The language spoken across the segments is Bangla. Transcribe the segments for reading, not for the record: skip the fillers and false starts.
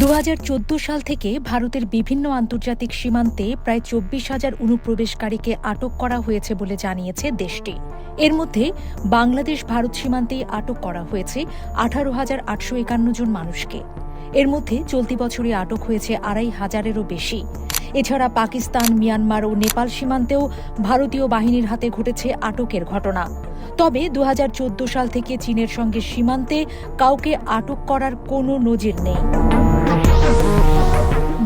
2014 সাল থেকে ভারতের বিভিন্ন আন্তর্জাতিক সীমান্তে প্রায় 24,000 অনুপ্রবেশকারীকে আটক করা হয়েছে বলে জানিয়েছে দেশটি। এর মধ্যে বাংলাদেশ ভারত সীমান্তেই আটক করা হয়েছে 18,851 জন মানুষকে। এর মধ্যে চলতি বছরে আটক হয়েছে 2,500-এরও বেশি। এছাড়া পাকিস্তান, মিয়ানমার ও নেপাল সীমান্তেও ভারতীয় বাহিনীর হাতে ঘটেছে আটকের ঘটনা। তবে 2014 সাল থেকে চীনের সঙ্গে সীমান্তে কাউকে আটক করার কোনো নজির নেই।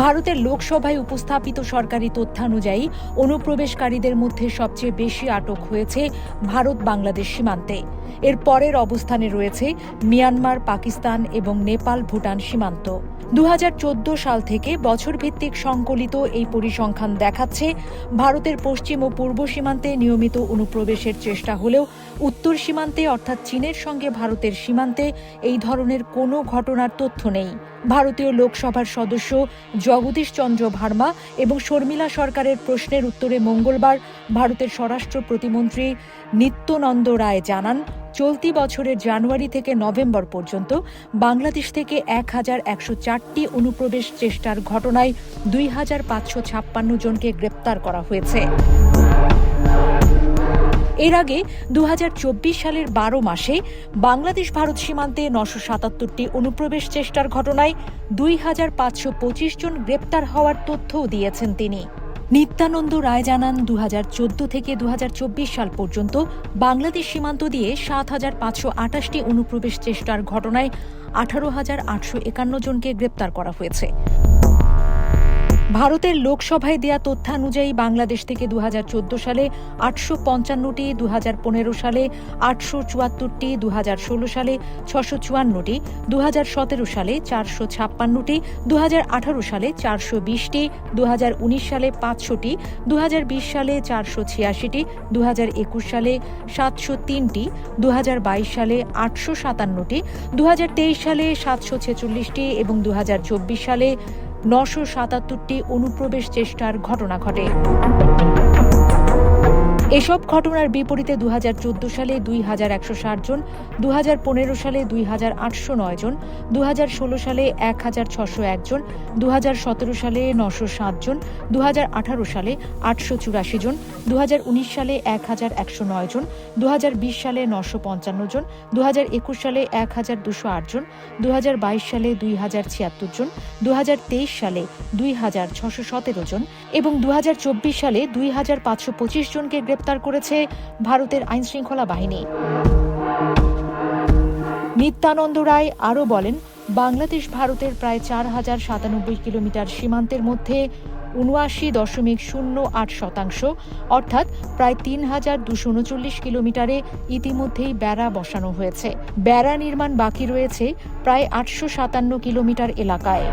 ভারতের লোকসভায় উপস্থাপিত সরকারি তথ্যানুযায়ী অনুপ্রবেশকারীদের মধ্যে সবচেয়ে বেশি আটক হয়েছে ভারত বাংলাদেশ সীমান্তে। এর পরের অবস্থানে রয়েছে মিয়ানমার, পাকিস্তান এবং নেপাল ভুটান সীমান্ত। 2014 সাল থেকে বছরভিত্তিক সংকলিত এই পরিসংখ্যান দেখাচ্ছে ভারতের পশ্চিম ও পূর্ব সীমান্তে নিয়মিত অনুপ্রবেশের চেষ্টা হলেও উত্তর সীমান্তে অর্থাৎ চীনের সঙ্গে ভারতের সীমান্তে এই ধরনের কোনো ঘটনার তথ্য নেই। ভারতীয় লোকসভার সদস্য জগদীশ চন্দ্র ভার্মা এবং শর্মিলা সরকারের প্রশ্নের উত্তরে মঙ্গলবার ভারতের স্বরাষ্ট্র প্রতিমন্ত্রী নিত্যানন্দ রায় জানান, চলতি বছরের জানুয়ারি থেকে নভেম্বর পর্যন্ত বাংলাদেশ থেকে 1,104টি অনুপ্রবেশ চেষ্টার ঘটনায় 2,556 জনকে গ্রেপ্তার করা হয়েছে। এর আগে 2024 সালের 12 মাসে বাংলাদেশ ভারত সীমান্তে 977টি অনুপ্রবেশ চেষ্টার ঘটনায় 2,525 জন গ্রেপ্তার হওয়ার তথ্যও দিয়েছেন তিনি। নিত্যানন্দ রায় জানান, 2014 থেকে 2024 সাল পর্যন্ত বাংলাদেশ সীমান্ত দিয়ে 7,528টি অনুপ্রবেশ চেষ্টার ঘটনায় 18,851 জনকে গ্রেপ্তার করা হয়েছে। ভারতের লোকসভায় দেয়া তথ্যানুযায়ী বাংলাদেশ থেকে 2014 সালে 855টি, 2015 সালে 874টি, 2016 সালে 654টি, 2017 সালে 456টি, 2018 সালে 420টি, 2019 সালে 500টি, 2020 সালে 486টি, 2021 সালে 703টি, 2022 সালে 857টি, 2023 সালে 746টি এবং 2024 সালে 977টি অনুপ্রবেশ চেষ্টার ঘটনা ঘটে। এসব ঘটনার বিপরীতে 2014 সালে 2,160 জন, 2015 সালে 2,809 জন, 2016 সালে 1,601 জন, 2017 সালে 907 জন, 2018 সালে 884 জন, 2019 সালে 1,109 জন, 2020 সালে 955 জন, 2021 সালে 1,208 জন, 2022 সালে 2,076 জন, 2023 সালে 2,617 জন এবং 2024 সালে 2,525 জনকে গ্রেপ্তার করেছে ভারতের আইনশৃঙ্খলা বাহিনী। নিত্যানন্দ রায় আরও বলেন, বাংলাদেশ ভারতের প্রায় 4,097 কিলোমিটার সীমান্তের মধ্যে 79.08% অর্থাৎ প্রায় 3,239 কিলোমিটারে ইতিমধ্যেই বেড়া বসানো হয়েছে। বেড়া নির্মাণ বাকি রয়েছে প্রায় 857 কিলোমিটার এলাকায়।